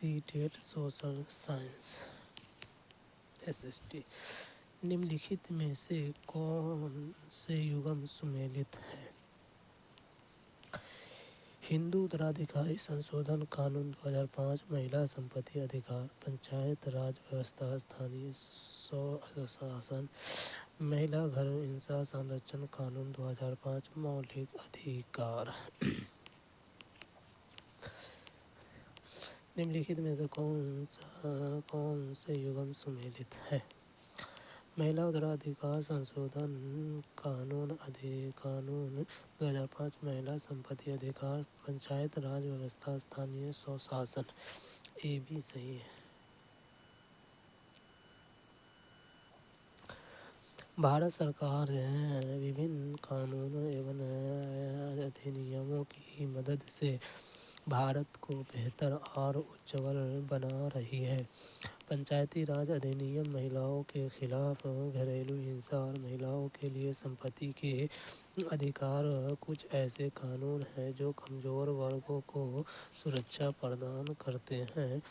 सी TET social science SST। निम्नलिखित में से कौन से युग्म सुमेलित है? हिंदू उत्तराधिकारी संशोधन कानून 2005, महिला संपत्ति अधिकार, पंचायत राज व्यवस्था, स्थानीय स्वशासन, महिला घरेलू हिंसा संरक्षण कानून 2005, मौलिक अधिकार। निम्नलिखित में से कौन से युग्म सुमेलित है? महिला उत्तराधिकार संशोधन कानून 2005, महिला संपत्ति अधिकार, पंचायत राज व्यवस्था, स्थानीय स्वशासन। ये भी सही है। भारत सरकार विभिन्न कानूनों एवं अधिनियमों की मदद से भारत को बेहतर और उज्ज्वल बना रही है। पंचायती राज अधिनियम महिलाओं के खिलाफ घरेलू हिंसा और महिलाओं के लिए संपत्ति के अधिकार कुछ ऐसे कानून हैं जो कमजोर वर्गों को सुरक्षा प्रदान करते हैं।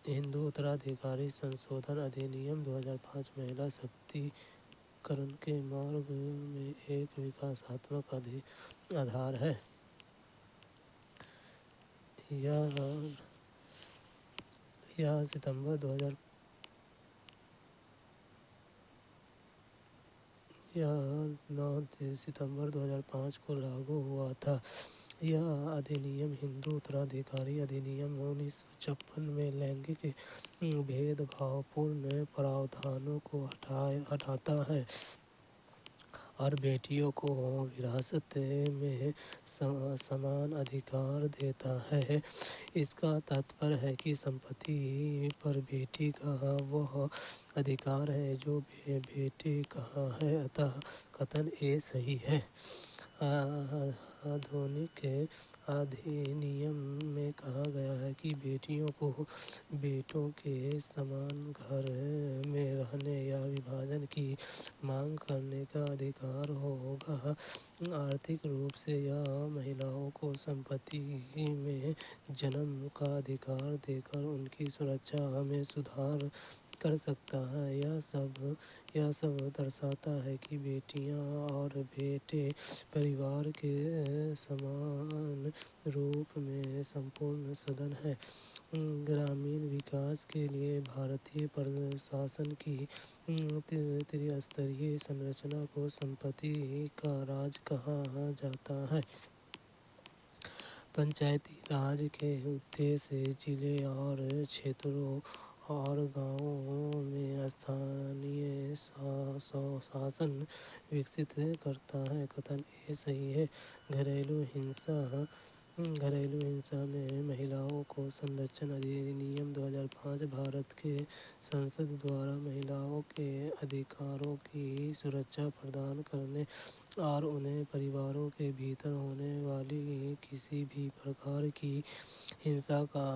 हिंदू उत्तराधिकारी संशोधन अधिनियम 2005 महिला सशक्तिकरण के मार्ग में एक विकासात्मक आधार है। यह सितंबर 9 सितंबर 2005 को लागू हुआ था। यह अधिनियम हिंदू उत्तराधिकारी अधिनियम 1956 में लैंगिक भेदभावपूर्ण प्रावधानों को हटाता है और बेटियों को विरासत में समान अधिकार देता है। इसका तात्पर्य है कि संपत्ति पर बेटी का वह अधिकार है जो बेटे का है, अतः कथन ए सही है। आधुनिक अधिनियम में कहा गया है कि बेटियों को बेटों के समान घर में रहने या विभाजन की मांग करने का अधिकार होगा। आर्थिक रूप से यह महिलाओं को संपत्ति में जन्म का अधिकार देकर उनकी सुरक्षा में सुधार कर सकता है। यह सब दर्शाता है कि बेटियां और बेटे परिवार के समान रूप में संपूर्ण सदस्य हैं। ग्रामीण विकास के लिए भारतीय प्रशासन की त्रिस्तरीय संरचना को संपत्ति का राज कहा जाता है। पंचायती राज के उद्देश्य जिले और क्षेत्रों और गांवों में स्थानीय स्वशासन विकसित करता है। कथन ए सही है। घरेलू हिंसा में महिलाओं को संरक्षण अधिनियम 2005 भारत के संसद द्वारा महिलाओं के अधिकारों की सुरक्षा प्रदान करने और उन्हें परिवारों के भीतर होने वाली किसी भी प्रकार की हिंसा का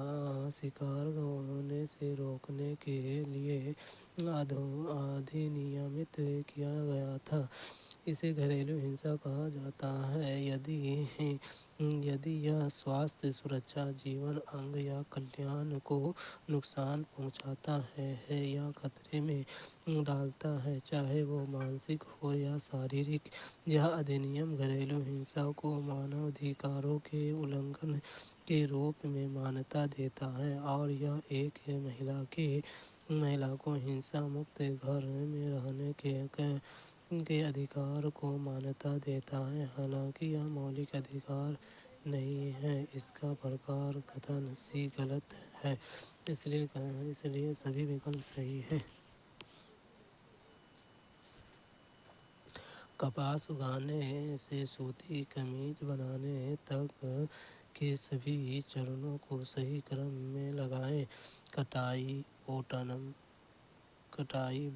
शिकार होने से रोकने के लिए अधिनियमित किया गया था। इसे घरेलू हिंसा कहा जाता है यदि यह स्वास्थ्य, सुरक्षा, जीवन, अंग या कल्याण को नुकसान पहुंचाता है या खतरे में डालता है, चाहे वो मानसिक हो या शारीरिक। यह अधिनियम घरेलू हिंसा को मानवाधिकारों के उल्लंघन के रूप में मान्यता देता है और यह एक महिला को हिंसा मुक्त घर में रहने के अधिकार को मान्यता देता है। हालांकि यह मौलिक अधिकार नहीं है। इसका प्रकार कथन सी गलत है, इसलिए सभी विकल्प सही है। कपास उगाने से सूती कमीज बनाने तक के सभी चरणों को सही क्रम में लगाएं। कटाई,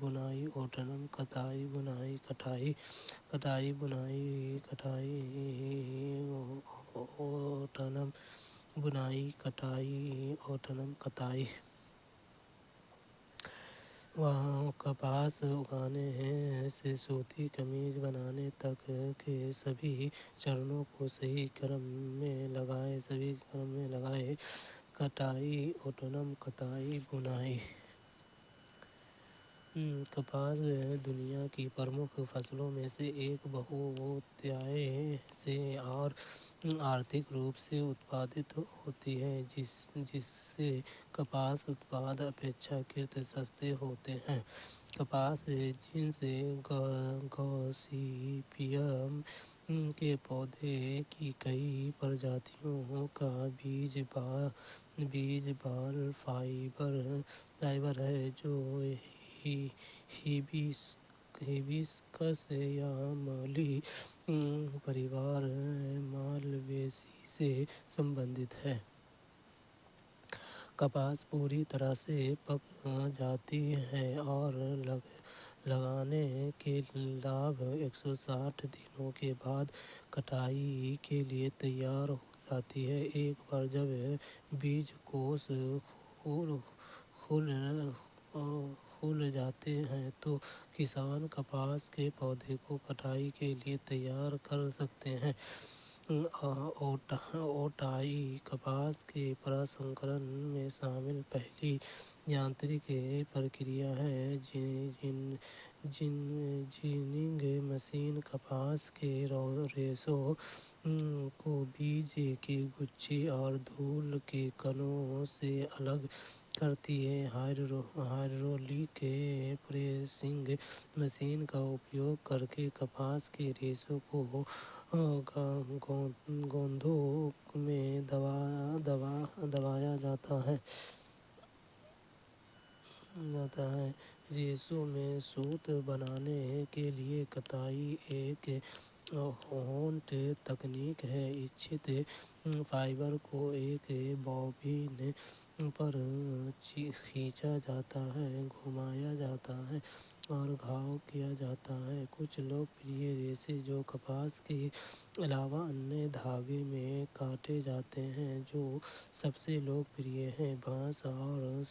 बुनाई, ओटनम, कताई, बुनाई, कटाई, कटाई, बुनाई, ओटनम, बुनाई, कटाई, ओटनम, कताई। वहाँ कपास उगाने से सूती कमीज बनाने तक के सभी चरणों को सही क्रम में लगाएं। कटाई ऑटोनम कताई बुनाई। कपास दुनिया की प्रमुख फसलों में से एक बहुतायत से और आर्थिक रूप से उत्पादित होती है, जिससे कपास उत्पाद अपेक्षाकृत सस्ते होते हैं। कपास जीनस गॉसिपियम के पौधे की कई प्रजातियों का बीज बाल फाइबर है, जो हिबिस्कस या माली परिवार मालवेसी से संबंधित है। कपास पूरी तरह से पक जाती है और लगाने के लगभग 160 दिनों के बाद कटाई के लिए तैयार हो जाती है। एक बार जब बीज कोष खुल जाते हैं तो किसान कपास के पौधे को कटाई के लिए तैयार कर सकते हैं। ओटाई कपास के प्रसंस्करण में शामिल पहली यांत्रिक प्रक्रिया है। जिनिंग मशीन कपास के रेशों को बीज की गुच्छी और धूल के कणों से अलग करती है। हाइड्रोलिक प्रेसिंग मशीन का उपयोग करके कपास के रेशों को गेंदों में दबाया जाता है। रेशों में सूत बनाने के लिए कताई एक होंठ तकनीक है। इच्छित फाइबर को एक बॉबिन पर खींचा जाता है, घुमाया जाता है और घाव किया जाता है। कुछ लोकप्रिय रेशे जो कपास के अलावा अन्य धागे में काटे जाते हैं, जो सबसे लोकप्रिय हैं, बांस और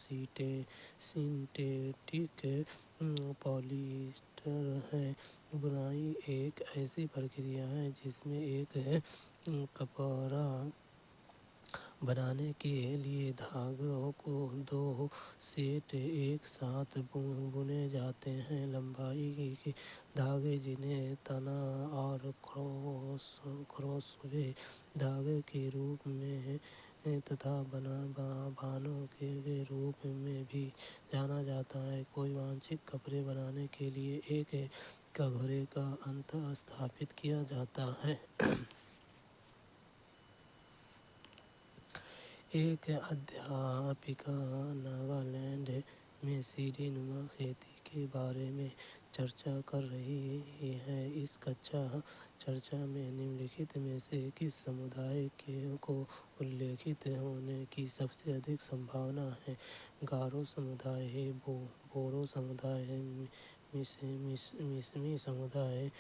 सिंथेटिक पॉलिएस्टर है। बुनाई एक ऐसी प्रक्रिया है जिसमें एक कपड़ा बनाने के लिए धागों को दो सेट एक साथ बुने जाते हैं। लंबाई के धागे, जिन्हें तना और क्रॉसवे धागे के रूप में तथा बानों के रूप में भी जाना जाता है, कोई वांछित कपड़े बनाने के लिए एक कगोरे का अंत स्थापित किया जाता है। एक अध्यापिका नागालैंड में सीढ़ीनुमा खेती के बारे में चर्चा कर रही है। इस कक्षा चर्चा में निम्नलिखित में से किस समुदाय को उल्लेखित होने की सबसे अधिक संभावना है? गारो समुदाय, बोडो समुदाय, मिसमी समुदाय,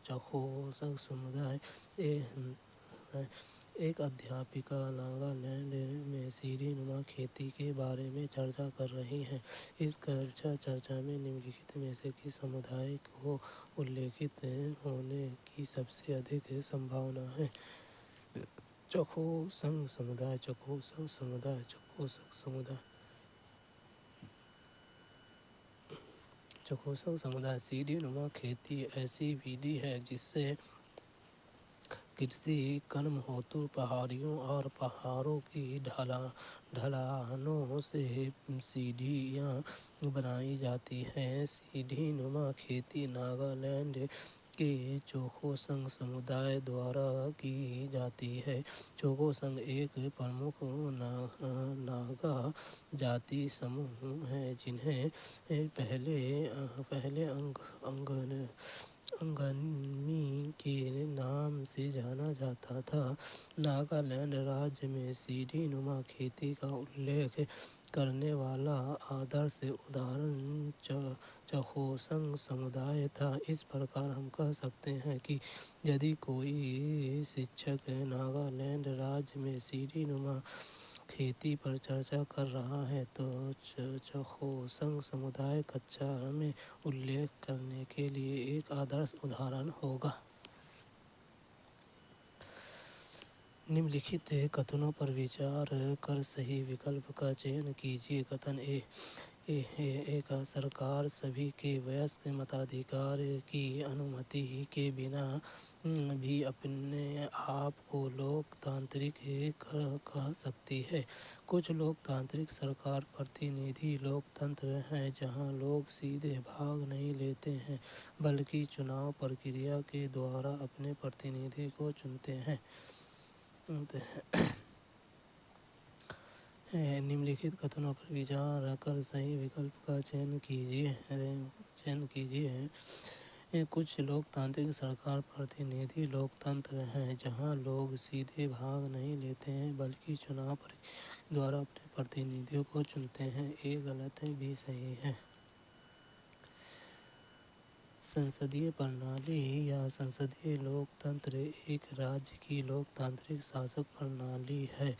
चखोसक समुदाय। एक अध्यापिका नागालैंड में सीढ़ीनुमा खेती के बारे में चर्चा कर रही है। इस चर्चा में निम्नलिखित में से किस समुदाय को उल्लेखित होने की सबसे अधिक संभावना है? चखोसक समुदाय, चखोसक समुदाय, चखोसक समुदाय। चखोसक समुदाय। सीढ़ीनुमा खेती ऐसी विधि है जिससे कृषि कर्म हेतु पहाड़ियों और पहाड़ों की ढलानों से सीढ़ियाँ बनाई जाती हैं। सीढ़ीनुमा खेती नागालैंड के चखोसक समुदाय द्वारा की जाती है। चखोसक एक प्रमुख नागा जाति समूह है, जिन्हें पहले अंगमी के नाम से जाना जाता था। नागालैंड राज्य में सीढ़ीनुमा खेती का उल्लेख करने वाला आदर्श उदाहरण चखोसक समुदाय था। इस प्रकार हम कह सकते हैं कि यदि कोई शिक्षक नागालैंड राज्य में सीढ़ीनुमा खेती पर चर्चा कर रहा है तो चखोसक समुदाय कक्षा में उल्लेख करने के लिए एक आदर्श उदाहरण होगा। निम्नलिखित कथनों पर विचार कर सही विकल्प का चयन कीजिए। कथन ए एक सरकार सभी के वयस्क मताधिकार की अनुमति के बिना भी अपने आप को लोकतांत्रिक कह सकती है। कुछ लोकतांत्रिक सरकार प्रतिनिधि लोकतंत्र हैं जहां लोग सीधे भाग नहीं लेते हैं बल्कि चुनाव प्रक्रिया के द्वारा अपने प्रतिनिधि को चुनते हैं। निम्नलिखित कथनों पर विचार कर सही विकल्प का चयन कीजिए। कुछ लोकतांत्रिक सरकार प्रतिनिधि लोकतंत्र हैं जहां लोग सीधे भाग नहीं लेते हैं बल्कि चुनाव प्रक्रिया द्वारा अपने प्रतिनिधियों को चुनते हैं। ए गलत है, बी सही है। संसदीय प्रणाली या संसदीय लोकतंत्र एक राज्य की लोकतांत्रिक शासक प्रणाली है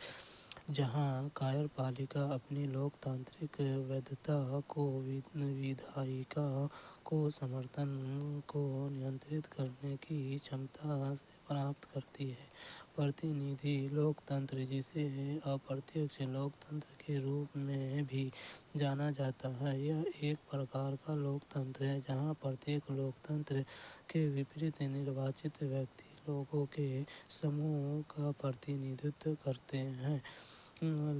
जहां कार्यपालिका अपनी लोकतांत्रिक वैधता को विधायिका को समर्थन को नियंत्रित करने की क्षमता से प्राप्त करती है। प्रतिनिधि लोकतंत्र, जिसे अप्रत्यक्ष लोकतंत्र के रूप में भी जाना जाता है, यह एक प्रकार का लोकतंत्र है जहां प्रत्येक लोकतंत्र के विपरीत निर्वाचित व्यक्ति लोगों के समूह का प्रतिनिधित्व करते हैं।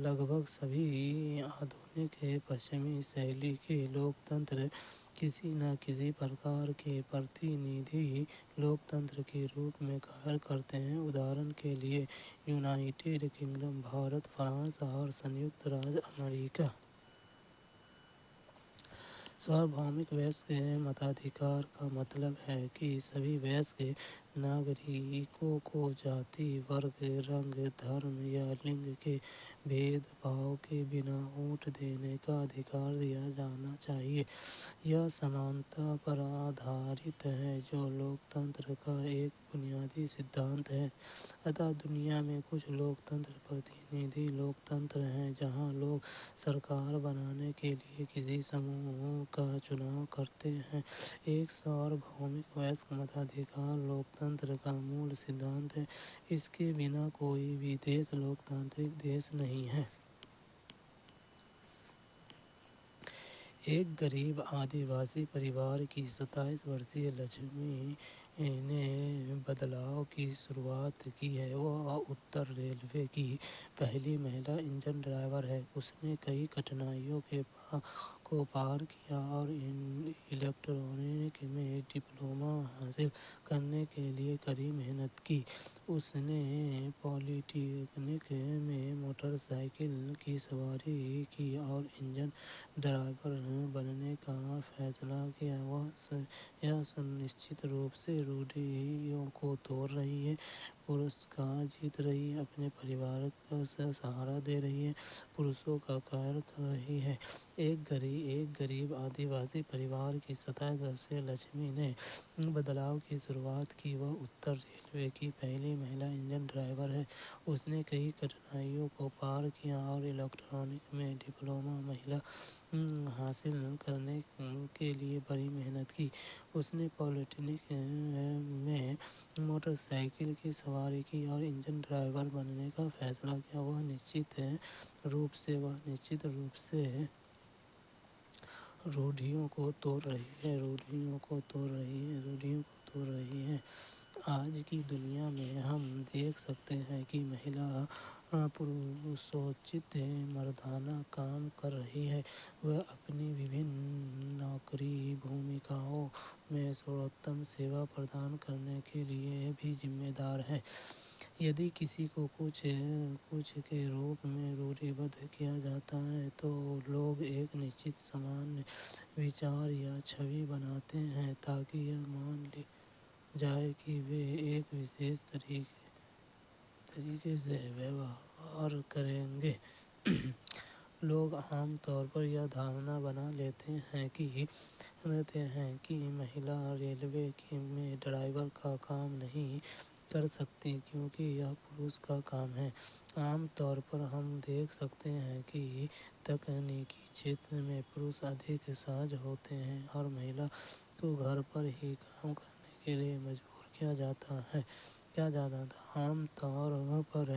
लगभग सभी आधुनिक पश्चिमी शैली के लोकतंत्र किसी न किसी प्रकार के प्रतिनिधि लोकतंत्र के रूप में कार्य करते हैं। उदाहरण के लिए यूनाइटेड किंगडम, भारत, फ्रांस और संयुक्त राज्य अमेरिका। सार्वभौमिक वयस्क मताधिकार का मतलब है कि सभी वयस्क नागरिकों को जाति, वर्ग, रंग, धर्म या लिंग के भेदभाव के बिना वोट देने का अधिकार दिया जाना चाहिए। यह समानता पर आधारित है जो लोकतंत्र का एक बुनियादी सिद्धांत है। अतः दुनिया में कुछ लोकतंत्र प्रतिनिधि लोकतंत्र हैं जहां लोग सरकार बनाने के लिए किसी समूह का चुनाव करते हैं। एक सार्वभौमिक वयस्क मताधिकार लोकतंत्र का मूल सिद्धांत है। इसके बिना कोई भी देश लोकतांत्रिक देश नहीं है। एक गरीब आदिवासी परिवार की 27 वर्षीय लक्ष्मी ने बदलाव की शुरुआत की है। वह उत्तर रेलवे की पहली महिला इंजन ड्राइवर है। उसने कई कठिनाइयों को पार किया और इलेक्ट्रॉनिक में डिप्लोमा हासिल करने के लिए कड़ी मेहनत की। उसने पॉलिटेक्निक में मोटरसाइकिल की सवारी की और इंजन ड्राइवर बनने का फैसला किया। यह सुनिश्चित रूप से रूढ़ियों को तोड़ रही है, पुरस्कार जीत रही है, अपने परिवार का सहारा दे रही है, पुरुषों का कार्य कर रही है। एक गरीब आदिवासी परिवार की 27 वर्षीय लक्ष्मी ने बदलाव की शुरुआत की। वह उत्तर रेलवे की पहली महिला इंजन ड्राइवर है। उसने कई कठिनाइयों को पार किया और इलेक्ट्रॉनिक में डिप्लोमा महिला हासिल करने के लिए बड़ी मेहनत की। उसने पॉलिटेक्निक में मोटरसाइकिल की सवारी की और इंजन ड्राइवर बनने का फैसला किया। वह निश्चित रूप से रूढ़ियों को तोड़ रही है। आज की दुनिया में हम देख सकते हैं कि महिला पुरुषोचित मर्दाना काम कर रही है। वह अपनी विभिन्न नौकरी भूमिकाओं में सर्वोत्तम सेवा प्रदान करने के लिए भी जिम्मेदार है। यदि किसी को कुछ के रूप में रूढ़िबद्ध किया जाता है तो लोग एक निश्चित सामान्य विचार या छवि बनाते हैं ताकि यह मान ली जाए कि वे एक विशेष तरीके से व्यवहार करेंगे। लोग आम तौर पर यह धारणा बना लेते हैं कि महिला रेलवे में ड्राइवर का काम नहीं कर सकती क्योंकि यह पुरुष का काम है। आम तौर पर हम देख सकते हैं कि तकनीकी क्षेत्र में पुरुष अधिक सहज होते हैं और महिला को घर पर ही काम करने के लिए मजबूर किया जाता है। کیا جاتا تھا۔ عام طور پر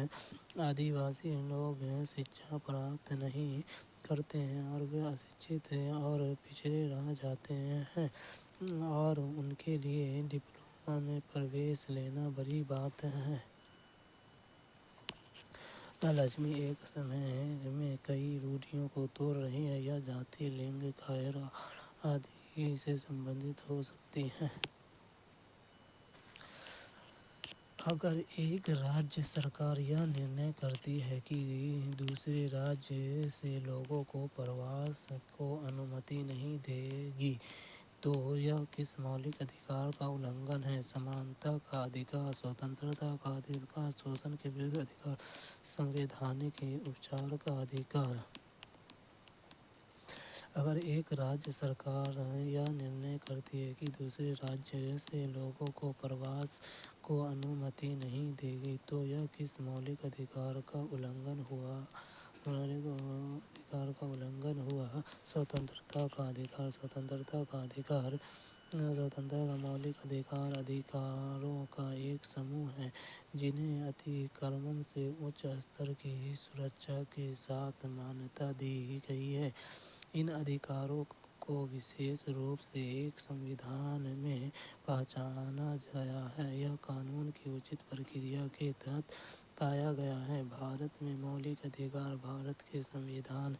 آدیواسی لوگ شکشا پراپت نہیں کرتے ہیں اور وہ اشکشت اور پچھڑے رہ جاتے ہیں، اور ان کے لیے ڈپلومہ میں پرویش لینا بڑی بات ہے۔ لکشمی ایک سمے میں کئی روڑیوں کو توڑ رہی ہے۔ یہ ذاتی، لنگ، خیر آدی سے سبندھت ہو سکتی ہے۔ اگر ایک راجیہ سرکار یہ نرنے کرتی ہے کہ دوسرے راجیہ سے لوگوں کو پرواز کو انومتی نہیں دے گی تو یہ کس مولک ادھیکار کا النگھن ہے؟ سمانتا کا ادھیکار، سوتنترتا کا ادھیکار، شوشن کے ورد ادھیکار، سنویدھانک اپچار کا ادھیکار۔ اگر ایک راجیہ سرکار یہ نرنے کرتی ہے کہ دوسرے راجیہ سے لوگوں کو پرواز کو انومتی نہیں دے گی تو یہ کس مولک ادھیکار کا النگھن ہوا؟ سوتنترتا کا ادھیکار، سوتنترتا کا ادھیکار، سوتنترتا کا مولک ادھیکار ادھیکاروں کا ایک سموہ ہے جنہیں ادھیکرمن سے اچ استر کی سرکشا کے ساتھ مانیتا دی گئی ہے۔ ان ادھیکاروں کو وشیش روپ سے ایک سنویدھان میں پہچانا گیا ہے۔ یہ قانون کی اچت پرکریا کے تحت پایا گیا ہے۔ بھارت میں مولک ادھیکار بھارت کے سنویدھان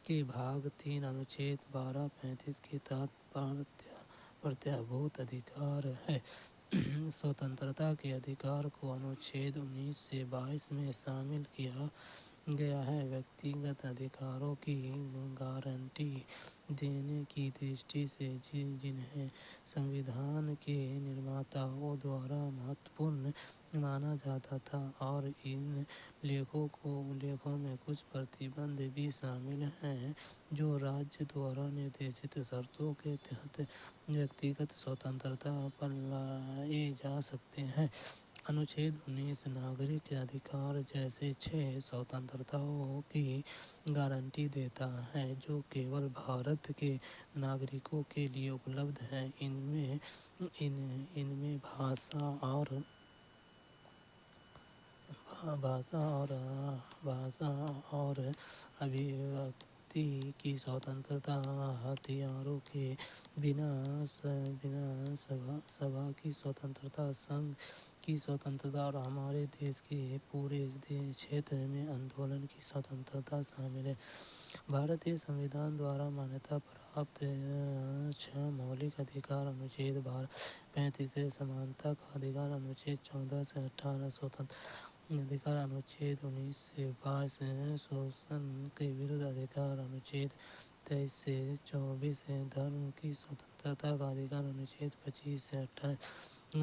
کے بھاگ 3 انوچھید 1235 کے تحت پرتیابھوت ادھیکار ہے۔ سوتنترتا کے ادھیکار کو انوچھید 19 سے 22 میں شامل کیا گیا ہے۔ ویکتیگت ادھیکاروں کی گارنٹی دینے کی درشٹی سے جنہیں سنویدھان کے نرماتاؤں دوارا مہتوپورن مانا جاتا تھا، اور ان لیکھوں میں کچھ پرتیبندھ بھی شامل ہیں جو راجیہ دوارا نردیشت شرطوں کے تحت ویکتیگت سوتنترتا پر لائے جا سکتے ہیں۔ انوچھید 19 ناگرک ادھیکار جیسے 6 سوتنترتاؤں کی گارنٹی دیتا ہے جو کیول بھارت کے ناگرکوں کے لیے اپلبدھ ہیں۔ ان میں بھاشا اور ابھیویکتی کی سوتنترتا، ہتھیاروں کے بنا سبھا کی سوتنترتا، سنگھ کی سوتنترتا اور ہمارے دیش کے پورے چھیتر میں آندولن کی سوتنترتا شامل ہے۔ بھارتیہ سنویدھان دوارا مانیتا پراپت 6 مولک ادھیکار انوچھید 1235 سے سمانتا کا ادھیکار انوچھید 14 سے 18، سوتنترتا کا ادھیکار انوچھید 19 سے 22، شوشن کے ورد ادھیکار انوچھید 23 سے 24، دھرم کی سوتنترتا کا ادھیکار انوچھید 25 سے 28،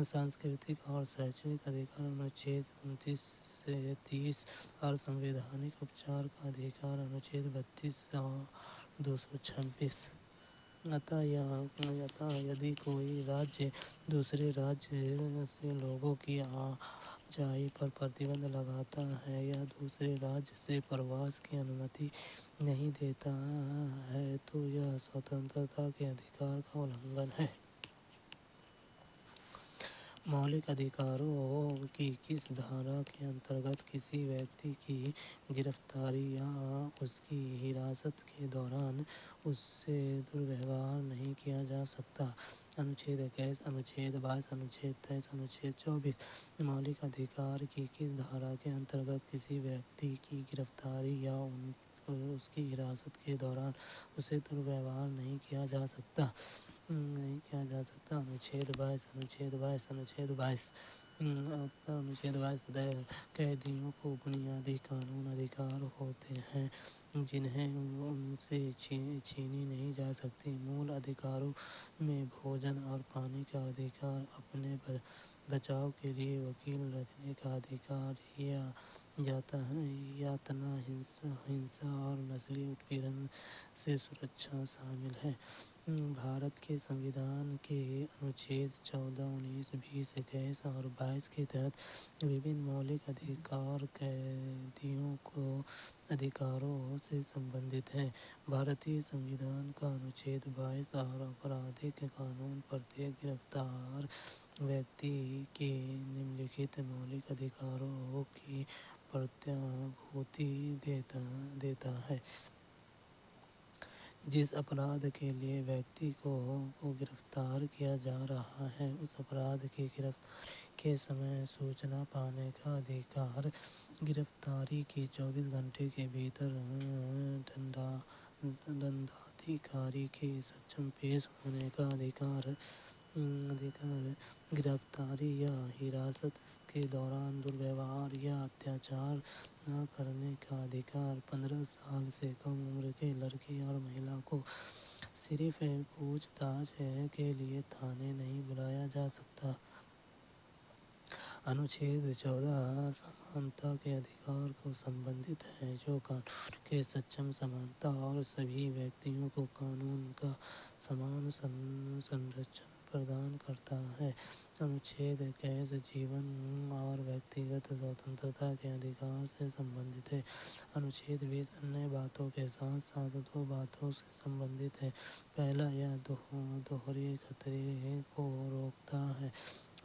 سانسکرتک اور شیکشنک ادھیکار انوچھید 29 سے 30، اور سنویدھانک اپچار کا ادھیکار انوچھید 32 اور 226۔ اتھا یدی کوئی راجیہ دوسرے راجیہ سے لوگوں کی آجائی پر پرتبندھ لگاتا ہے یا دوسرے راجیہ سے پرواز کی انومتی نہیں دیتا ہے تو یہ سوتنترتا کے ادھیکار کا النگھن ہے۔ مولک ادھیکاروں کی کس دھارا کے انترگت کسی ویکتی کی گرفتاری یا اس کی حراست کے دوران اس سے دورویوہار نہیں کیا جا سکتا؟ انوچھید 21، انوچھید 22، انوچھید 23، انوچھید 24۔ مولک ادھیکار کی کس دھارا کے انترگت کسی ویکتی کی گرفتاری یا اس کی حراست کے دوران اس سے دورویوہار نہیں کیا جا سکتا؟ انوچھید 22، انوچھید 22، انوچھید 22۔ انوچھید 22 قیدیوں کو بنیادی قانونی ادھیکار ہوتے ہیں جنہیں ان سے چھینی نہیں جا سکتے۔ مول ادھیکاروں میں بھوجن اور پانی کا ادھیکار، اپنے بچاؤ کے لیے وکیل رکھنے کا ادھیکار، یاتنا، ہنسا اور نسلی اتپیڑن سے سرکشا شامل ہے۔ بھارت کے سنویدھان کے انوچھید 14، 19، 20، 21 اور 22 کے تحت وبھن مولک ادھیکار قیدیوں کے ادھیکاروں سے سبندھت ہیں۔ بھارتیہ سنویدھان کا انوچھید 22 اور آپرادھک قانون پرتیک گرفتار व्यक्ति के निम्नलिखित मौलिक अधिकारों की प्रतिभूति देता है। जिस अपराध के लिए व्यक्ति को गिरफ्तार किया जा रहा है, उस अपराध की गिरफ्तारी के समय सूचना पाने का अधिकार, गिरफ्तारी की 24 घंटे के भीतर दंडाधिकारी के समक्ष पेश होने का अधिकार, गिरफ्तारी या हिरासत के दौरान दुर्व्यवहार या अत्याचार न करने का अधिकार, 15 साल से कम उम्र के लड़के और महिला को सिर्फ पूछताछ के लिए थाने नहीं बुलाया जा सकता। अनुच्छेद 14 समानता के अधिकार को संबंधित है, जो कानून के सक्षम समानता और सभी व्यक्तियों को कानून का समान संरक्षण प्रदान करता है। अनुच्छेद 21 जीवन और व्यक्तिगत स्वतंत्रता के अधिकार से संबंधित है। अनुच्छेद 20 अन्य बातों के साथ साथ 2 बातों से संबंधित है। पहला, यह दोहरे खतरे को रोकता है,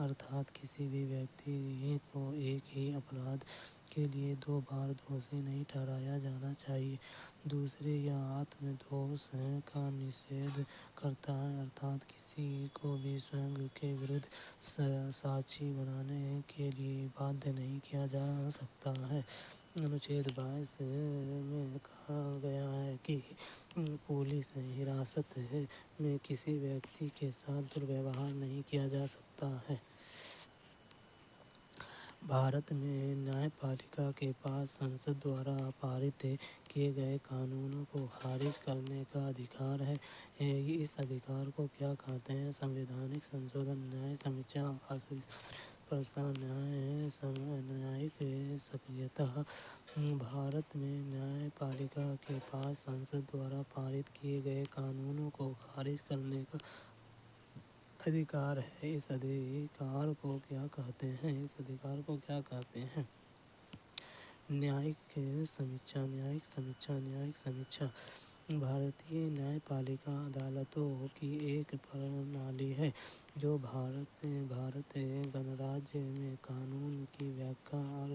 अर्थात किसी भी व्यक्ति को एक ही अपराध के लिए 2 बार दोषी नहीं ठहराया जाना चाहिए। दूसरे, यह आत्मदोष का निषेध करता है, अर्थात किसी को भी स्वयं के विरुद्ध साक्षी बनाने के लिए बाध्य नहीं किया जा सकता है। अनुच्छेद 22 में कहा गया है कि पुलिस हिरासत में किसी व्यक्ति के साथ दुर्व्यवहार नहीं किया जा सकता है। भारत में न्यायपालिका के पास संसद द्वारा पारित किए गए कानूनों को खारिज करने का अधिकार है। इस अधिकार को क्या कहते हैं? संवैधानिक संशोधन, न्याय समीक्षा, प्रसार, न्यायिक सक्रियता। भारत में न्यायपालिका के पास संसद द्वारा पारित किए गए कानूनों को खारिज करने का अधिकार है। इस अधिकार को क्या कहते हैं? इस अधिकार को क्या कहते हैं? न्यायिक समीक्षा। न्यायिक समीक्षा। न्यायिक समीक्षा भारतीय न्यायपालिका अदालतों की एक प्रणाली है जो भारत गणराज्य में कानून की व्याख्या और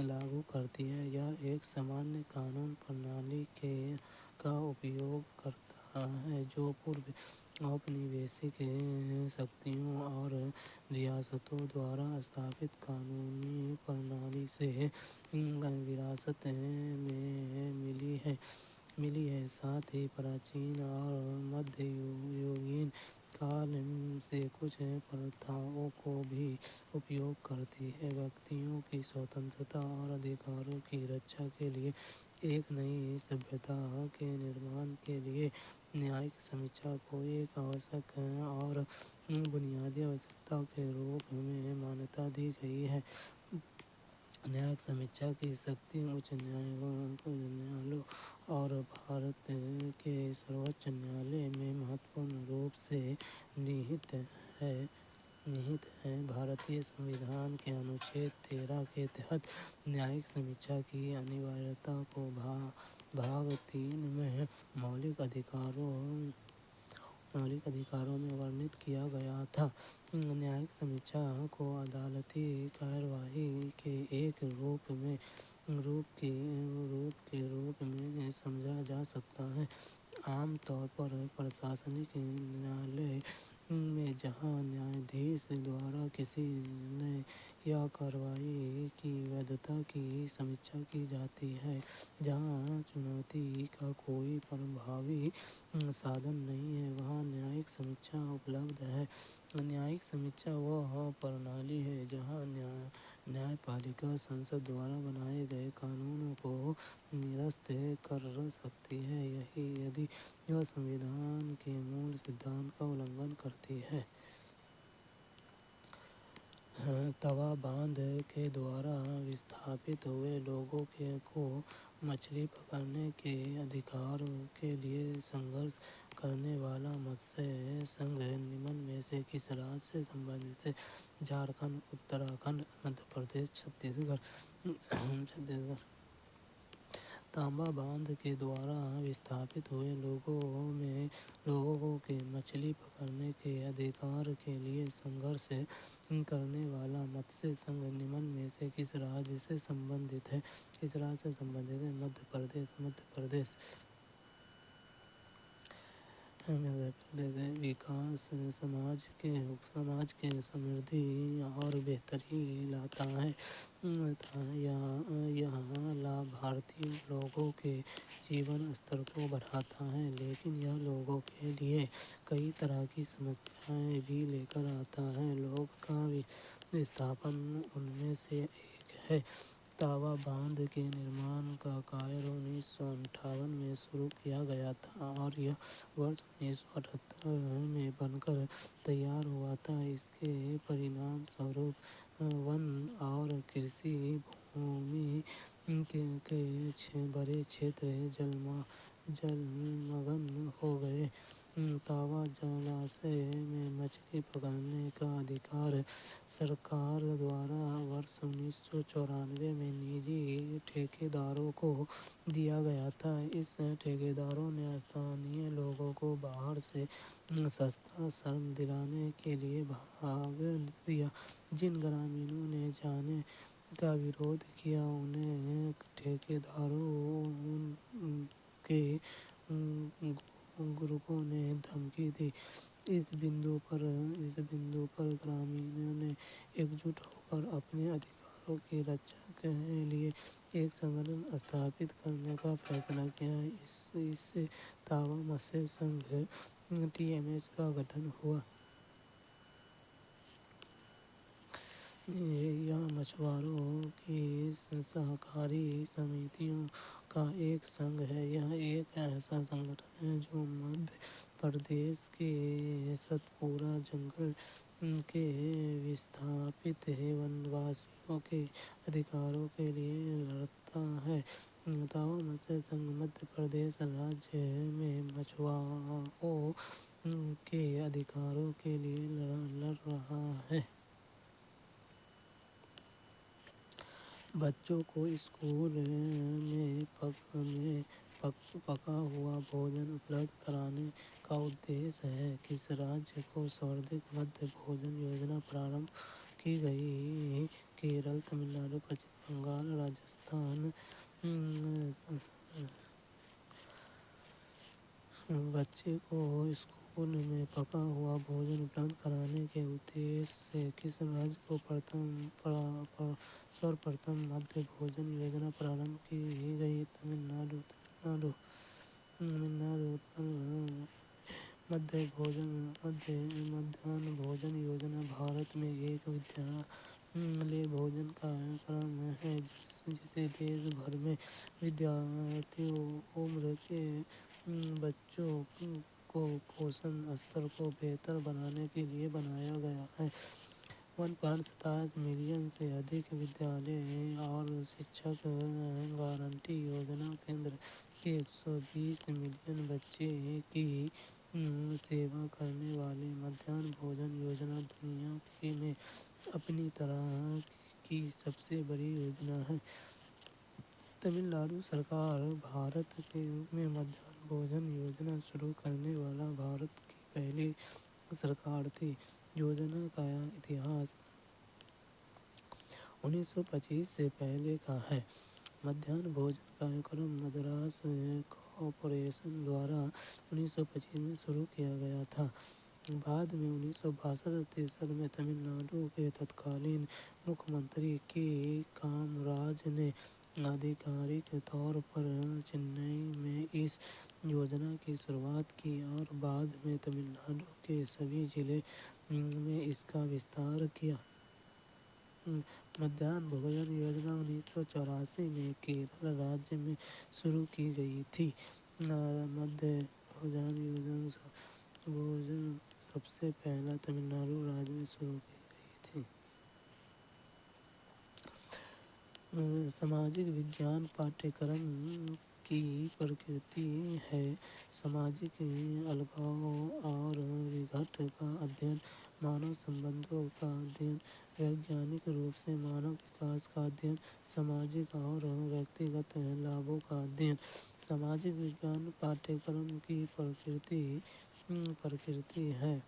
लागू करती है। यह एक सामान्य कानून प्रणाली का उपयोग करता है जो पूर्व औपनिवेशिक शक्तियों और रियासतों द्वारा स्थापित कानूनी प्रणाली से विरासत में मिली है। साथ ही प्राचीन और मध्ययुगीन काल से कुछ प्रथाओं को भी उपयोग करती है। व्यक्तियों की स्वतंत्रता और अधिकारों की रक्षा के लिए एक नई सभ्यता के निर्माण के लिए न्यायिक समीक्षा को एक आवश्यक और बुनियादी आवश्यकता के रूप में मान्यता दी गई है। न्यायिक समीक्षा की शक्ति उच्च न्यायालयों और भारत के सर्वोच्च न्यायालय में महत्वपूर्ण रूप से निहित है। भारतीय संविधान के अनुच्छेद 13 के तहत न्यायिक समीक्षा की अनिवार्यता को भाग 3 में मौलिक अधिकारों में वर्णित किया गया था। न्यायिक समीक्षा को अदालती कार्यवाही के एक रूप में समझा जा सकता है। आम तौर पर प्रशासनिक न्यायालय में जहां न्यायाधीश द्वारा किसी निर्णय या कार्रवाई की वैधता की समीक्षा की जाती है, जहां चुनौती का कोई प्रभावी साधन नहीं है, वहां न्यायिक समीक्षा उपलब्ध है। न्यायिक समीक्षा वह प्रणाली है जहां न्यायपालिका संसद द्वारा बनाए गए कानूनों को निरस्त कर सकती है, यदि यह संविधान के मूल सिद्धांत का उल्लंघन करती है। तवा बांध के द्वारा विस्थापित हुए लोगों को मछली पकड़ने के अधिकार के लिए संघर्ष करने वाला मत्स्य संघ निम्न में से किस राज्य से संबंधित है? झारखंड, उत्तराखंड, मध्य प्रदेश, छत्तीसगढ़। تانبا باندھ کے دوارا وستھاپت ہوئے لوگوں کے مچھلی پکڑنے کے ادھیکار کے لیے سنگھرش کرنے والا متسیہ سنگھ نمن میں سے کس راج سے سمبندھت ہے؟ مدھیہ پردیش۔ وکاس سماج کے سمردھی اور بہتری لاتا ہے۔ یہ لابھارتی لوگوں کے جیون استر کو بڑھاتا ہے، لیکن یہ لوگوں کے لیے کئی طرح کی سمسیایں بھی لے کر آتا ہے۔ لوگ کا وستھاپن ان میں سے ایک ہے۔ تانبا باندھ کے نرمان کا کاریہ 1958 میں شروع کیا گیا تھا اور یہ برس 1978 میں بن کر تیار ہوا تھا۔ اس کے پرینام سوروپ ون اور کرشی بھومی کے بڑے چھیتر جلمگن ہو گئے۔ تانبا جلاسے میں مچھلی پکڑنے کا ادھیکار سرکار دوارا برس 1994 میں نجی ٹھیکیداروں کو دیا گیا تھا۔ اس ٹھیکیداروں نے استھانیہ لوگوں کو باہر سے سستا شرم دلانے کے لیے بھاگ دیا۔ جن گرامینوں نے جانے کا وروଧ کیا انہیں ٹھیکیداروں کے گروپوں نے دھمکی دی۔ اس بندو پر گرامینوں نے ایک جٹ ہو کر اپنے ادھیکاروں کی رکشا کے لیے ایک سنگھن استھاپت کرنے کا فیصلہ کیا۔ اس سے تانبا متسیہ سنگھ TMS کا گٹھن ہوا۔ یہ مچھواروں کی سہکاری سمیتیوں کا ایک سنگھ ہے۔ یہ ایک ایسا سنگھن ہے جو مدھیہ پردیش کے ستپورہ جنگل کے وستھاپت ون واسیوں کے ادھیکاروں کے لیے لڑتا ہے۔ تانبا متسیہ سنگھ مدھیہ پردیش راجیہ میں مچھواروں کے ادھیکاروں کے لیے لڑ رہا ہے۔ بچوں کو اسکول میں پکا ہوا بھوجن اپلبدھ کرانے کا ادیش ہے۔ کس راجیہ کو سوردھک مدھیہ بھوجن یوجنا پرارمبھ کی گئی؟ کیرل، تمل ناڈو، پشچم بنگال، راجستھان۔ بچے کو اسکول میں پکا ہوا بھوجن اپلبدھ کرانے کے ادیش سے کس راجیہ کو سرپرتم مدھیہ بھوجن یوجنا پرارمبھ کی گئی؟ تمل ناڈو۔ مدھیان بھوجن یوجنا بھارت میں ایک ودیالیہ بھوجن کاریہ کرم ہے جسے دیش بھر میں ودیارتی عمر کے بچوں کو پوشن استر کو بہتر بنانے کے لیے بنایا گیا ہے۔ 1.27 ملین سے ادھک ودیالیہ اور شکشک گارنٹی یوجنا کیندر کے 120 ملین بچے کی سیوا کرنے والی مدھیان بھوجن یوجنا دنیا میں اپنی طرح کی سب سے بڑی یوجنا ہے۔ تمل ناڈو سرکار بھارت میں مدھیان بھوجن یوجنا شروع کرنے والا بھارت کی پہلی سرکار تھی۔ یوجنا کا اتہاس 1925 سے پہلے کا ہے۔ مدھیان بھوجن کاریہ کرم مدراس کارپوریشن دوارا 1925 میں شروع کیا گیا تھا۔ بعد میں 1962-63 میں تمل ناڈو کے تتکالین مکھیہ منتری کے کامراج نے آدھیکارک طور پر چنئی میں اس یوجنا کی شروعات کی اور بعد میں تمل ناڈو کے سبھی ضلع میں اس کا وستار کیا۔ مدھیان بھوجن یوجنا 1984 میں کیرل راجیہ میں شروع کی گئی تھی۔ مدھیہ بھوجن یوجنا سب سے پہلا تمل ناڈو راجیہ میں شروع کی گئی تھی۔ سماجک وگیان پاٹھیہ کرم کی پرکرتی ہے۔ سماجک الگاؤ اور وگھٹ کا ادھین मानव संबंधों का अध्ययन, वैज्ञानिक रूप से मानव विकास का अध्ययन, सामाजिक और व्यक्तिगत लाभों का अध्ययन। सामाजिक विज्ञान पाठ्यक्रम की प्रकृति है।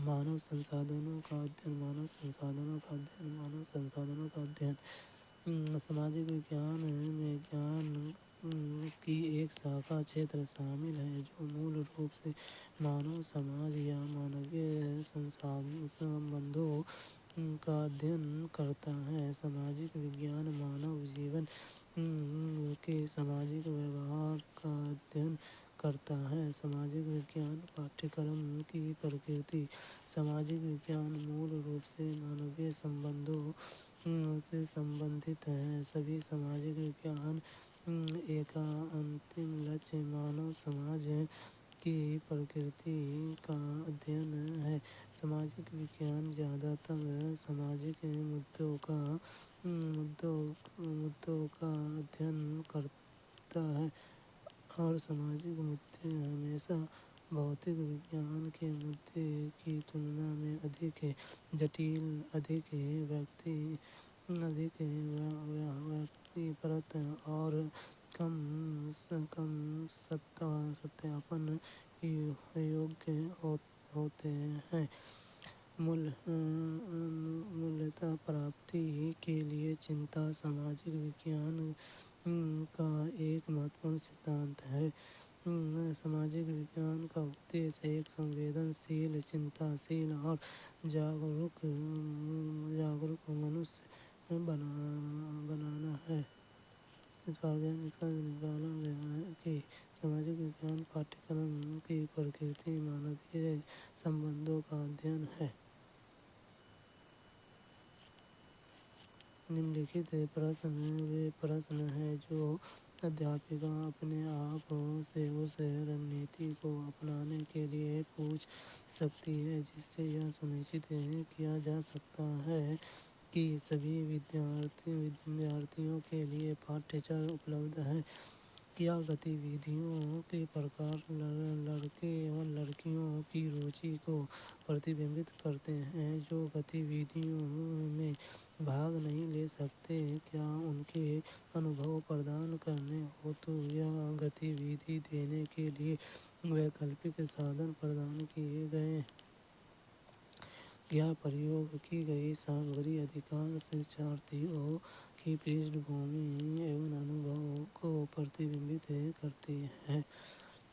मानव संसाधनों का अध्ययन, मानव संसाधनों का अध्ययन, मानव संसाधनों का अध्ययन। सामाजिक विज्ञान में ज्ञान की एक शाखा क्षेत्र शामिल है जो मूल रूप से मानव समाज या मानवीय संबंधों का अध्ययन करता है। सामाजिक विज्ञान मानव जीवन के सामाजिक व्यवहार का अध्ययन करता है। सामाजिक विज्ञान पाठ्यक्रम की प्रकृति। सामाजिक विज्ञान मूल रूप से मानवीय संबंधों से संबंधित है। सभी सामाजिक विज्ञान एक अंतिम लक्ष्य मानव समाज की प्रकृति का अध्ययन है। सामाजिक विज्ञान ज़्यादातर सामाजिक मुद्दों का अध्ययन करता है और सामाजिक मुद्दे हमेशा भौतिक विज्ञान के मुद्दे की तुलना में अधिक जटिल, अधिक व्यक्तिपरक और कम सत्यापन योग्य होते हैं। मूल्यता प्राप्ति के लिए चिंता सामाजिक विज्ञान का एक महत्वपूर्ण सिद्धांत है। सामाजिक विज्ञान का उद्देश्य एक संवेदनशील, चिंताशील और जागरूक मनुष्य बनाना है। इसका निकाला गया है कि सामाजिक विज्ञान पाठ्यक्रम की प्रकृति मानवीय संबंधों का अध्ययन है। निम्नलिखित प्रश्न वे प्रश्न हैं जो अध्यापिका अपने आप से उस रणनीति को अपनाने के लिए पूछ सकती है जिससे यह सुनिश्चित किया जा सकता है कि सभी विद्यार्थियों के लिए पाठ्यक्रम उपलब्ध है। क्या गतिविधियों के प्रकार लड़के एवं लड़कियों की रुचि को प्रतिबिंबित करते हैं जो गतिविधियों में भाग नहीं ले सकते? क्या उनके अनुभव प्रदान करने हेतु यह गतिविधि देने के लिए वैकल्पिक साधन प्रदान किए गए? क्या प्रयोग की गई सामग्री अधिकांश शिक्षार्थियों की पृष्ठभूमि एवं अनुभव को प्रतिबिंबित करती है?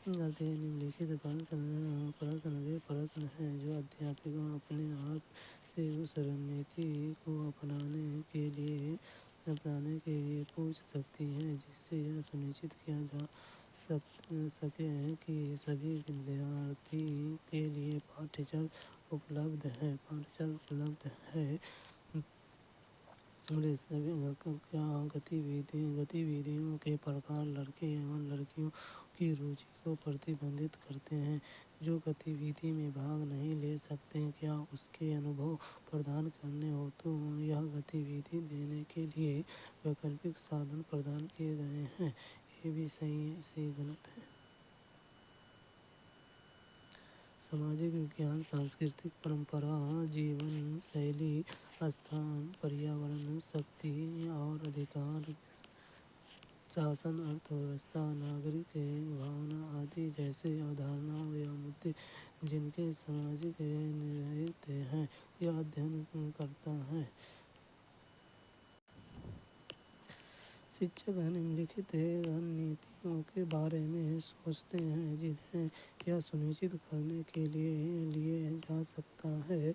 निम्नलिखित प्रश्न वे प्रश्न हैं जो अध्यापिका अपने आप से उस रणनीति को अपनाने के लिए पूछ सकती है जिससे यह सुनिश्चित किया जा सके कि सभी विद्यार्थी के लिए पाठ्यक्रम उपलब्ध है। क्या गतिविधियों के प्रकार लड़के एवं लड़कियों की रुचि को प्रतिबंधित करते हैं जो गतिविधि में भाग नहीं ले सकते? क्या उसके अनुभव प्रदान करने हेतु यह गतिविधि देने के लिए वैकल्पिक साधन प्रदान किए गए हैं? ये भी सही है, सी गलत है। सामाजिक विज्ञान सांस्कृतिक परंपरा, जीवन शैली, स्थान, पर्यावरण, शक्ति और अधिकार, शासन, अर्थव्यवस्था, नागरिक भावना आदि जैसे अवधारणाओं या मुद्दे जिनके सामाजिक निहित हैं यह अध्ययन करता है। शिक्षक निम्नलिखित रणनीतियों के बारे में सोचते हैं जिन्हें यह सुनिश्चित करने के लिए जा सकता है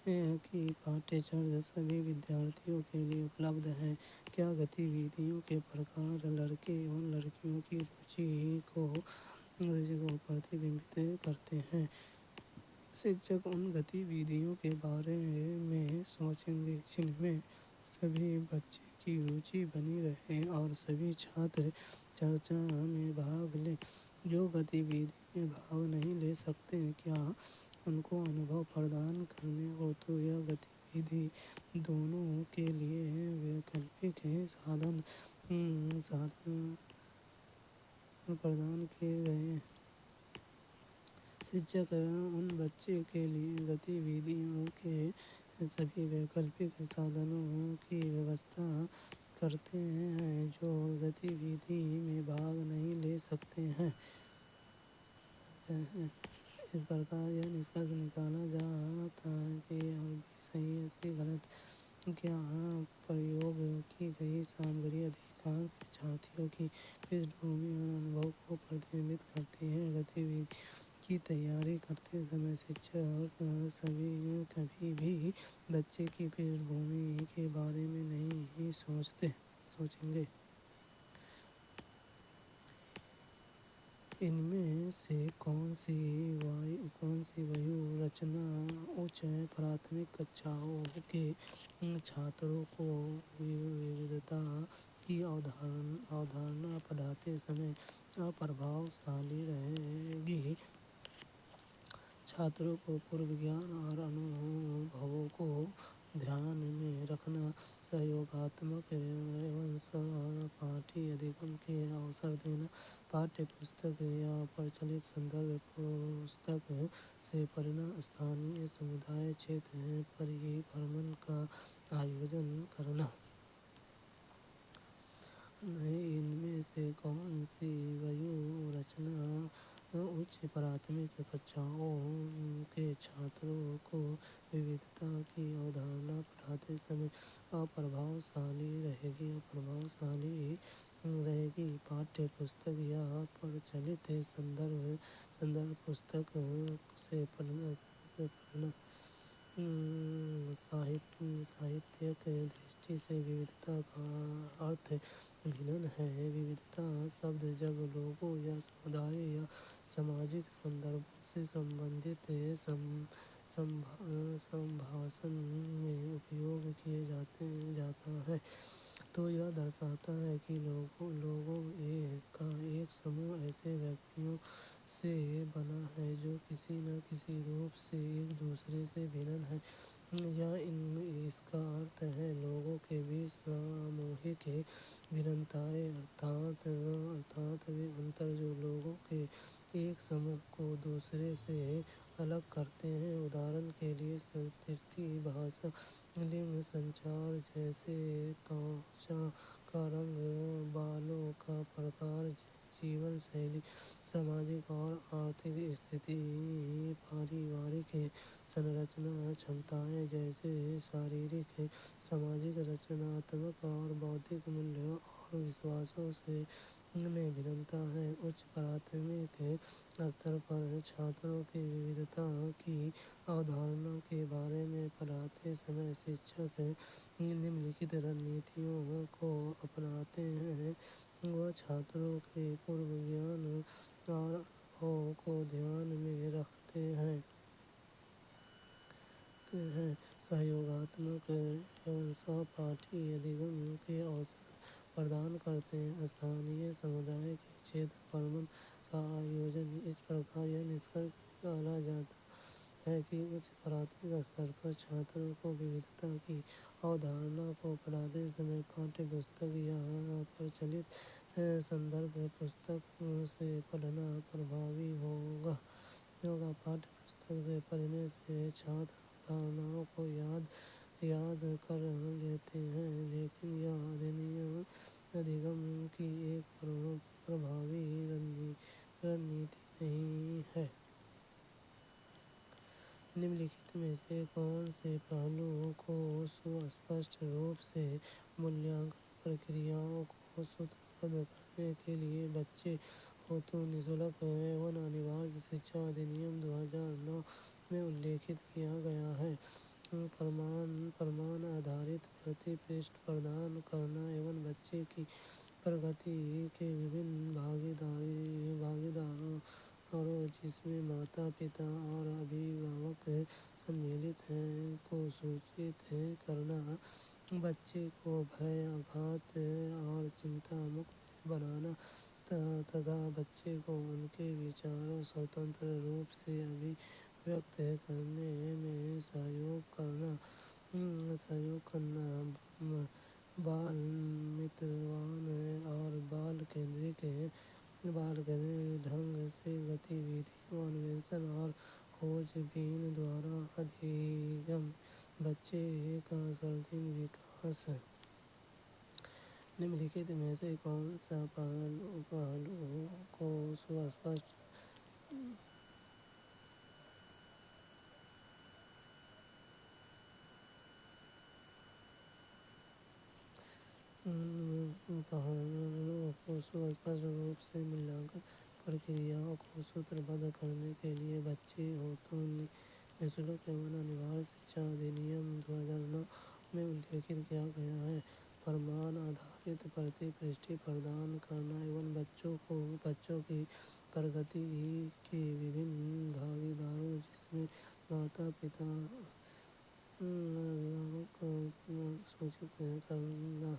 कि पाठ्यक्रम सभी विद्यार्थियों के लिए उपलब्ध है। क्या गतिविधियों के प्रकार लड़के एवं लड़कियों की रुचि को प्रतिबिंबित करते हैं? शिक्षक उन गतिविधियों के बारे में सोचेंगे जिनमें सभी बच्चे की रुचि बनी रहे और सभी छात्र चर्चा में भाग लें। जो गतिविधि में भाग नहीं ले सकते, क्या उनको अनुभव प्रदान करने हेतु यह गतिविधि दोनों के लिए वैकल्पिक साधन प्रदान किए गए? शिक्षक उन बच्चे के लिए गतिविधियों के सभी वैकल्पिक साधनों की व्यवस्था करते हैं जो गतिविधि में भाग नहीं ले सकते हैं। इस प्रकार यह निष्कर्ष निकाला जाता है कि अरबी सही ऐसी गलत क्या प्रयोग की गई सामग्री अधिकांश शिक्षार्थियों की पृष्ठभूमि और अनुभव को प्रतिबिंबित करती है। गतिविधि की तैयारी करते समय शिक्षक कभी भी बच्चे की पृष्ठभूमि के बारे में नहीं सोचेंगे। इनमें से कौन सी व्यू रचना उच्च प्राथमिक कक्षाओं के छात्रों को विविधता की अवधारणा पढ़ाते समय अप्रभावशाली रहेगी। छात्रों को पूर्व ज्ञान और अनुभवों को ध्यान में रखना, सहयोगात्मक एवं सहपाठी अधिगम के अवसर देना, पाठ्य पुस्तक या प्रचलित संदर्भ पुस्तक से पढ़ना, स्थानीय समुदाय क्षेत्र परिभ्रमण का आयोजन करना। इनमें से कौन सी व्यू रचना उच्च प्राथमिक कक्षाओं के छात्रों को विविधता की अवधारणा पढ़ाते समय अप्रभावशाली रहेगी। पाठ्य पुस्तक या प्रचलित संदर्भ पुस्तक से पढ़ना। साहित्यिक दृष्टि से विविधता का अर्थ भिन्न है। विविधता शब्द जब लोगों या समुदाय या सामाजिक संदर्भों से संबंधित संभाषण में उपयोग किया जाता है तो यह दर्शाता है कि लोगों का एक समूह ऐसे व्यक्तियों से बना है जो किसी न किसी रूप से एक दूसरे से भिन्न है, या इसका अर्थ है लोगों के बीच सामूहिक भिन्नताएं अर्थात वे अंतर जो लोगों के एक समूह को दूसरे से अलग करते हैं। उदाहरण के लिए संस्कृति, भाषा, लिंग, संचार जैसे त्वचा का रंग, बालों का प्रकार, जीवन शैली, सामाजिक और आर्थिक स्थिति, पारिवारिक संरचना, क्षमताएं जैसे शारीरिक, सामाजिक, रचनात्मक और बौद्धिक मूल्यों और विश्वासों से में भिन्नता है। उच्च प्राथमिक स्तर पर छात्रों की विविधता की अवधारणा के बारे में पढ़ाते समय शिक्षक निम्नलिखित रणनीतियों को अपनाते हैं। वह छात्रों के पूर्व ज्ञान और अनुभव को ध्यान में रखते हैं। सहयोगात्मक एवं सहपाठी अधिगम के अवसर प्रदान करते हैं। स्थानीय समुदाय के क्षेत्र भ्रमण का आयोजन। इस प्रकार यह निष्कर्ष निकाला जाता है कि उच्च प्राथमिक स्तर पर छात्रों को विविधता की अवधारणा को पढ़ाते समय पाठ्य पुस्तक या प्रचलित संदर्भ पुस्तक से पढ़ना प्रभावी होगा। पाठ्य पुस्तक से पढ़ने से छात्र अवधारणाओं को याद कर लेते हैं, लेकिन यह अधिगम की एक प्रभावी रणनीति नहीं है। निम्नलिखित में से कौन से पहलुओं को सुस्पष्ट रूप से मूल्यांकन प्रक्रियाओं को सूत्रबद्ध करने के लिए बच्चे हेतु निःशुल्क एवं अनिवार्य शिक्षा अधिनियम 2009 में उल्लेखित किया गया है? प्रमाण आधारित प्रतिपृष्ठ प्रदान करना एवं बच्चे की प्रगति के विभिन्न भागीदारों जिसमें माता पिता और अभिभावक सम्मिलित हैं को सूचित करना, बच्चे को भय, आघात और चिंता मुक्त बनाना तथा बच्चे को उनके विचारों स्वतंत्र रूप से अभिव्यक्त करने में सहयोग करना। बाल मित्रवान और बाल केंद्रित ढंग से गतिविधियों, अन्वेषण और निम्नलिखित में से कौन सा पहलू को सुस्पष्ट पहलुओं को सुस्पष्ट रूप से मूल्यांकन प्रक्रियाओं को सूत्रबद्ध करने के लिए बच्चे हेतु निःशुल्क एवं अनिवार्य शिक्षा अधिनियम 2009 में उल्लेखित किया गया है। प्रमाण आधारित प्रतिपुष्टि प्रदान करना एवं बच्चों की प्रगति के विभिन्न भागीदारों जिसमें माता पिता अभिभावक को सूचित करना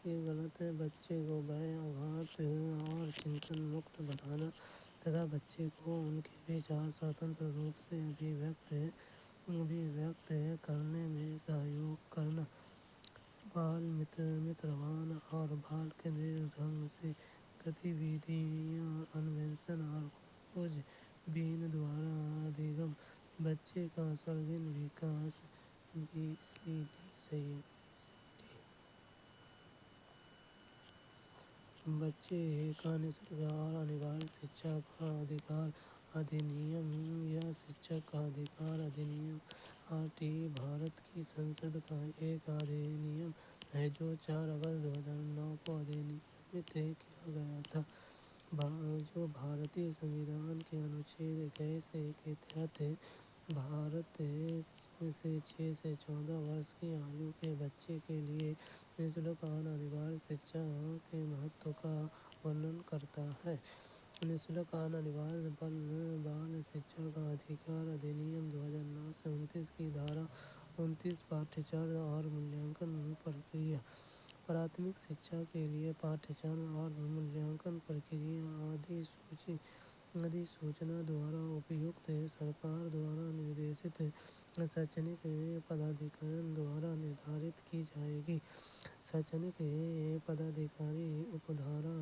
ये गलत है। बच्चे को भय आघात और चिंतन मुक्त बनाना तथा बच्चे को उनके विचार स्वतंत्र रूप से अभिव्यक्त करने में सहयोग करना, बाल मित्रवान और बाल केंद्रित ढंग से गतिविधियाँ अन्वेषण और खोजबीन द्वारा अधिगम बच्चे का सर्वांगीण विकास बच्चे का निःशुल्क और अनिवार्य शिक्षा का अधिकार अधिनियम या शिक्षक का अधिकार अधिनियम आरटीई भारत की संसद का एक अधिनियम है जो 4 अगस्त 2009 को अधिनियमित किया गया था, जो भारतीय संविधान के अनुच्छेद 21 के तहत भारत से 6 से 14 वर्ष की आयु के बच्चे के लिए निःशुल्क और अनिवार्य शिक्षा के महत्व का वर्णन करता है। निःशुल्क और अनिवार्य बाल शिक्षा का अधिकार अधिनियम 2009 से 29 की धारा 29 पाठ्यचर्या और मूल्यांकन प्रक्रिया, प्राथमिक शिक्षा के लिए पाठ्यचर्या और मूल्यांकन प्रक्रिया अधिसूचना द्वारा उपयुक्त सरकार द्वारा निर्देशित शैक्षणिक पदाधिकारी द्वारा निर्धारित की जाएगी। शैक्षणिक पदाधिकारी उपधारा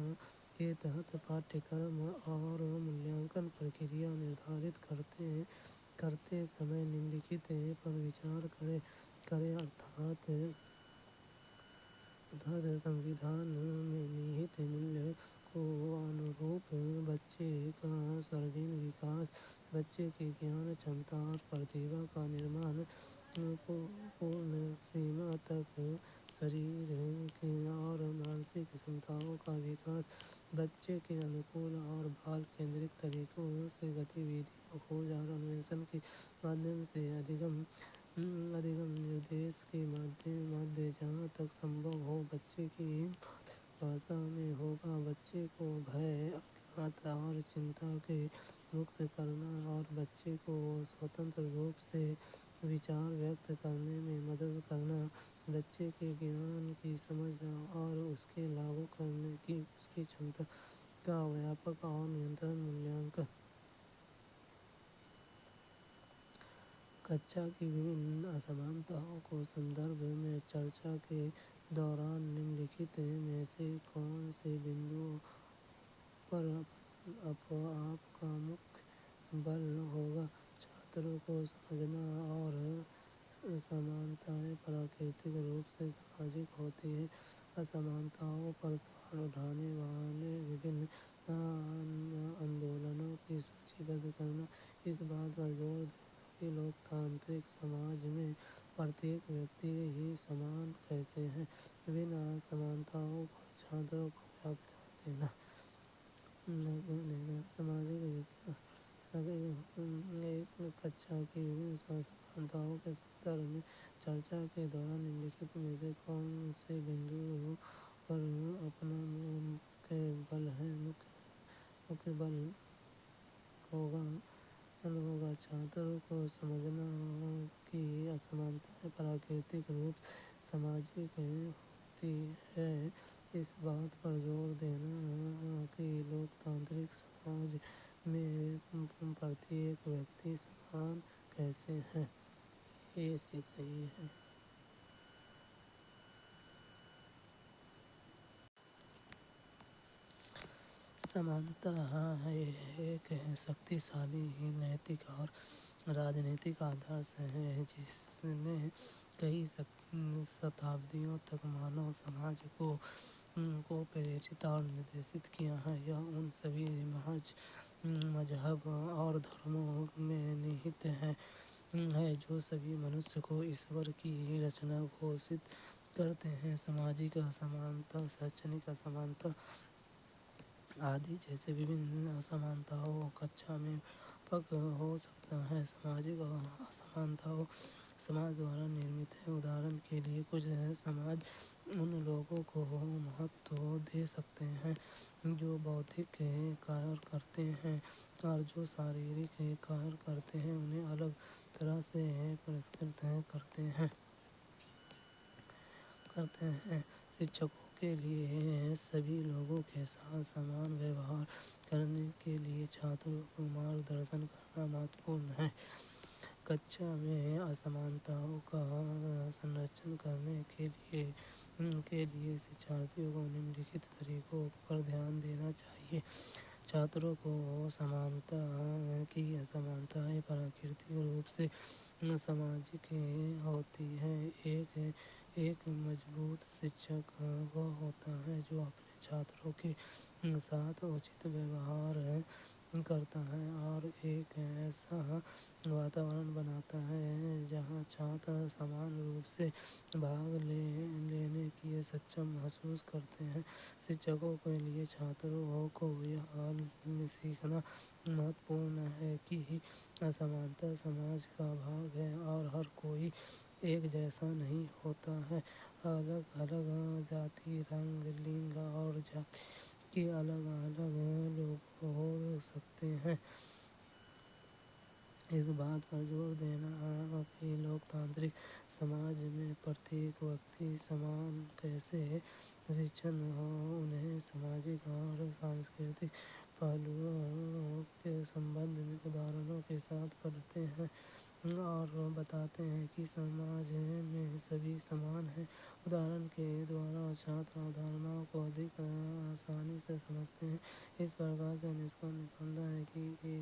के तहत पाठ्यक्रम और मूल्यांकन प्रक्रिया निर्धारित करते समय निम्नलिखित पर विचार करें अर्थात संविधान में निहित मूल्य को अनुरूप बच्चे का सर्वांगीण विकास, बच्चे की ज्ञान क्षमता और प्रतिभा का निर्माण, पूर्ण सीमा तक शारीरिक और मानसिक क्षमताओं का विकास, बच्चे के अनुकूल और बाल केंद्रित तरीकों से गतिविधियों खोज और अन्वेषण के माध्यम से अधिगम निर्देश के माध्य जहाँ तक संभव हो बच्चे की मातृभाषा में होगा, बच्चे को भय अज्ञात और चिंता के मुक्त करना और बच्चे को स्वतंत्र रूप से विचार व्यक्त करने में मदद करना, बच्चे के ज्ञान की समझ और उसके लागू करने की उसकी क्षमता का व्यापक और निरंतर मूल्यांकन। कक्षा की विभिन्न असमानताओं को संदर्भ में चर्चा के दौरान निम्नलिखित में से कौन से बिंदुओं पर आपका मुख्य बल होगा? छात्रों को समझना और असमानताएं प्राकृतिक रूप से सामाजिक होती हैं। असमानताओं पर सवाल उठाने वाले विभिन्न आंदोलनों की सूचीबद्ध करना, इस बात पर जोर देना कि लोकतांत्रिक समाज में प्रत्येक व्यक्ति ही समान कैसे है, विभिन्न असमानताओं पर छात्रों को व्याख्या देना, सामाजिक विकास एक कक्षा की विभिन्न असमानताओं के संदर्भ में चर्चा के दौरान निम्नलिखित में से कौन से बिंदुओं पर अपना मुख्य बल होगा? छात्रों को समझना कि असमानताएं प्राकृतिक रूप से सामाजिक होती है, इस बात पर जोर देना कि लोकतांत्रिक समाज में प्रत्येक व्यक्ति समान कैसे है, ये सही है। समानता एक शक्तिशाली नैतिक और राजनीतिक आदर्श है जिसने कई शताब्दियों तक मानव समाज को کو پریرت اور نردیشت کیا ہے۔ یہ ان سبھی محض مذہب اور دھرموں میں نہت ہے جو سبھی منوش کو ایشور کی رچنا گھوشت کرتے ہیں۔ سماجک اسمانتا، شیکشنک اسمانتا آدی جیسے وبھن اسمانتاؤں کچا میں پک ہو سکتا ہے۔ سماجک اسمانتاؤں سماج دوارا نرمت ہے۔ ادہارن کے لیے کچھ سماج ان لوگوں کو مہتو دے سکتے ہیں جو بودھک کاریہ کرتے ہیں، اور جو شاریرک کاریہ کرتے ہیں انہیں الگ طرح سے پرسکرت کرتے ہیں۔ شکشکوں کے لیے سبھی لوگوں کے ساتھ سمان ویوہار کرنے کے لیے چھاتروں کو مارگدرشن کرنا مہتوپورن ہے۔ کچا میں اسمانتاؤں کا سنرچن کرنے کے لیے شکشارتھیوں کو نمنلکھت طریقوں پر دھیان دینا چاہیے۔ چھاتروں کو سمانتا کی اسمانتائیں پراکرتک روپ سے سماجک ہوتی ہیں۔ ایک مضبوط شکشک وہ ہوتا ہے جو اپنے چھاتروں کے ساتھ اچت ویوہار کرتا ہے اور ایک ایسا واتاورن بناتا ہے جہاں چھاتر سمان روپ سے بھاگ لینے کی سکشم محسوس کرتے ہیں۔ شکشکوں کے لیے چھاتروں کو یہ سیکھنا مہتوپورن ہے کہ اسمانتا سماج کا بھاگ ہے اور ہر کوئی ایک جیسا نہیں ہوتا ہے۔ الگ الگ جاتی، رنگ، لنگ اور جاتی کے الگ الگ لوگ ہو سکتے ہیں۔ اس بات پر زور دینا کہ لوکتانترک سماج میں پرتیک ویکتی سمان کیسے شکشن ہو، انہیں سماجک اور سانسکرتک پہلوؤں کے سمبندھ میں ادہارنوں کے ساتھ پڑھتے ہیں اور بتاتے ہیں کہ سماج میں سبھی سمان ہیں۔ ادہارن کے دوارا چھاتر ادھارنوں کو ادھک آسانی سے سمجھتے ہیں۔ اس پرکار سے نسکرش نکلتا ہے کہ